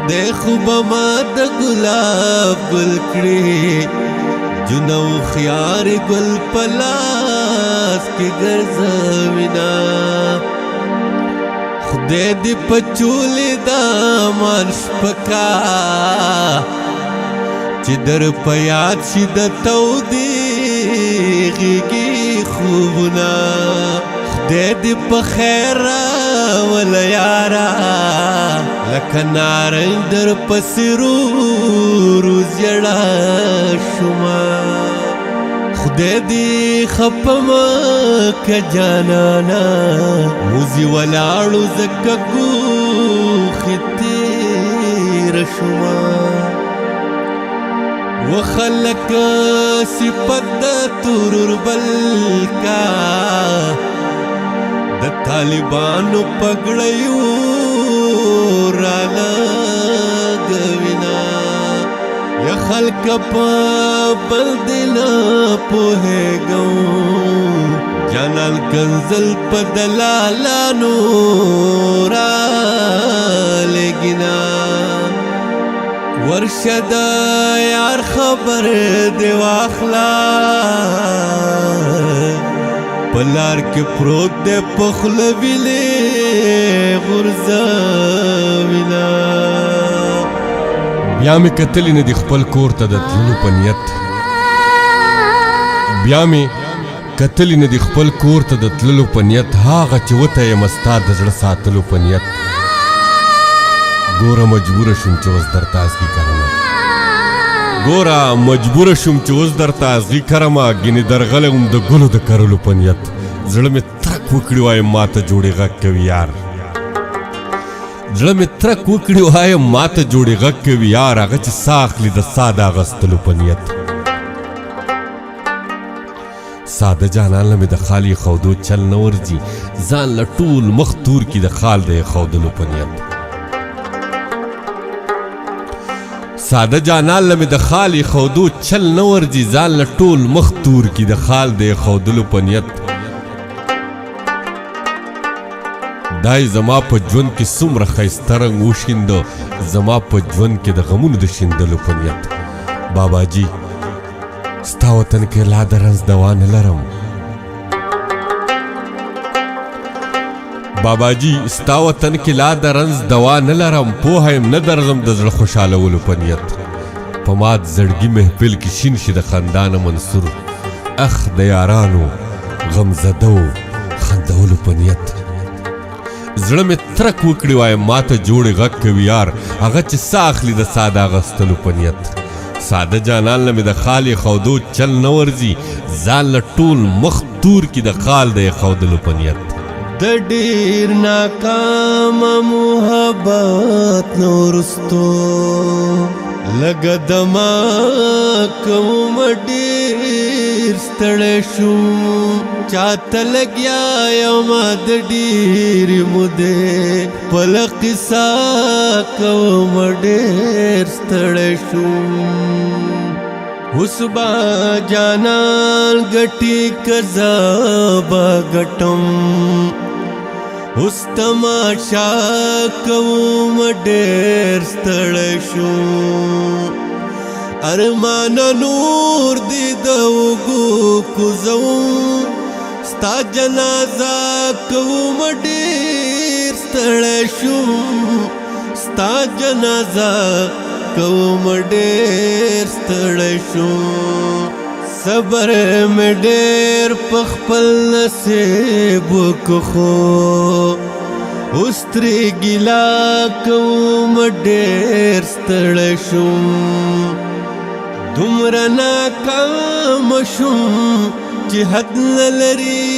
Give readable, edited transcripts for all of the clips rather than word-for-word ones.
خدای خو به ما د ګلاب ګل کړي جنو خيار ګل په لاس کې ګرځوينا خدای دې په چولې دا مان شپکا چې در په یاد شي د تودې غېږې خوبونه خدای دې په خیر راوله یاره لکه نارنج در پسې رو زیړه شومه خدای دې خفه مه که جانانه موزي ولاړو ځکه ګوښې تېره شومه وخلق صفت د توربل کا د طالبانو پګړیو را لګوینا یا خلق په بل دل پوهېږو جانان کنزل په دلالانو را لګینا ورشد یار خبر دی واخلا پلار کې پروت دی پخل ویلې غرزوینا بیا مې کتلی نه دی خپل کور ته د تللو په نیت بیا مې کتلی نه دی خپل کور ته د تللو په نیت هغه چې وته یم ستا د زړه ساتلو په نیت ګوره مجبوره شوم چې اوس درته ازغي کرمه ګوره مجبوره شوم چې اوس درته ازغي کرمه ګینې درغلی وم د ګلو د کرلو په نیت زړه مې ترک وکړي وایم ماته جوړې غږ کوي یار زړه مې ترک وکړي وایم ماته جوړې غږ کوي یار هغه چې ساه اخلي د ساه د اغوستلو په نیت ساده جانان له مې د خال ایښودو چل نه ورځي ځان له ټول مخ تور کي د خال د ایښودلو په نیت ساده جانان له مې د خال ایښودو چل نه ورځي ځان له ټول مخ تور کي د خال د ایښودلو په نیت دای زما په ژوند کې څومره ښایسته رنګ وشینده زما په ژوند کې د غمونو د شیندلو په نیت باباجي ستا وطن کې لا د رنځ دوا نه لرم باباجي ستا وطن کې لا د رنځ دوا نه لرم پوهه یم نه درځم د زړه خوشحالولو په نیت په مات زړګي محفل کې شین شي د خندانه منصور اخ د یارانو غمزدو خندولو په نیت زړه مې ترک وکړي وایم ماته جوړې غږ کوي یار هغه چې ساه اخلي د ساه د اغوستلو په نیت ساده جانان له مې د خال ایښودو چل نه ورځي ځان له ټول مخ تور کي د خال د ایښودلو په نیت د ډېر ناکامه محبت نه وروستو لږه دمه کوم ډېر ستړی شوم چاته لګیا یمه د ډېرې مودې خپله قصه کوم ډېر ستړی شوم اوس به جانان ګټي که زه به ګټم اوس تماشا کوم ډېر ستړی شوم ارمانه نور دې د اوږو کوزوم ستا جنازه کوم ډېر ستړی شوم ستا جنازه کوم ډېر ستړی شوم صبر مې ډېر په خپل نصیب وکړو اوس ترې ګیله کوم ډېر ستړی شوم دومره ناکامه شوم چې حد نه لري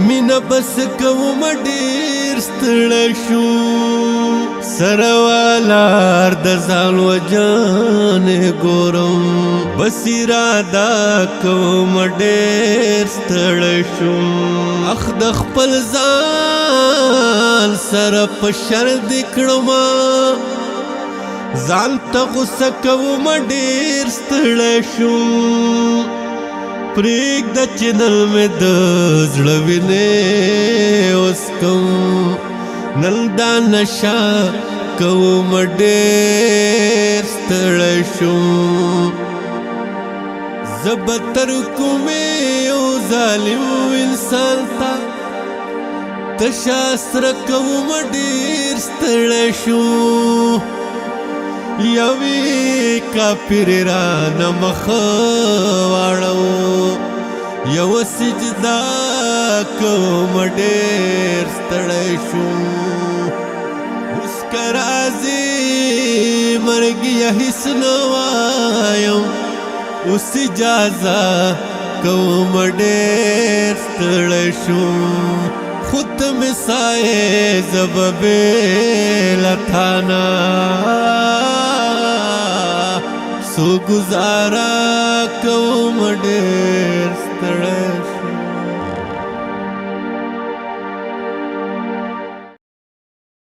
مینه بس کوم ډېر ستړی شوم سره ولاړ د ځان وجانې ګورم بس اراده کوم ډېر ستړی شوم اخ د خپل ځان سره په شرط کړمه ځان ته غوسه کوم ډېر ستړی شوم پرېږده چې نن مې د زړه وینې اوس کوم نن دا نشه کوم ډېر ستړی شوم زه به تر کومې یو ظالم انسان ته تشه سره کوم ډېر ستړی شوم یوې کافرې رانه مخه واړو یو سجدا کوم ډېر ستړی شوم اوس که راځي مرګ یې هېڅ نه وایم اوس اجازه کوم ډېر ستړی شوم خو ته مې سایې زه به بېله تا نه سو گزارا کوم ډېر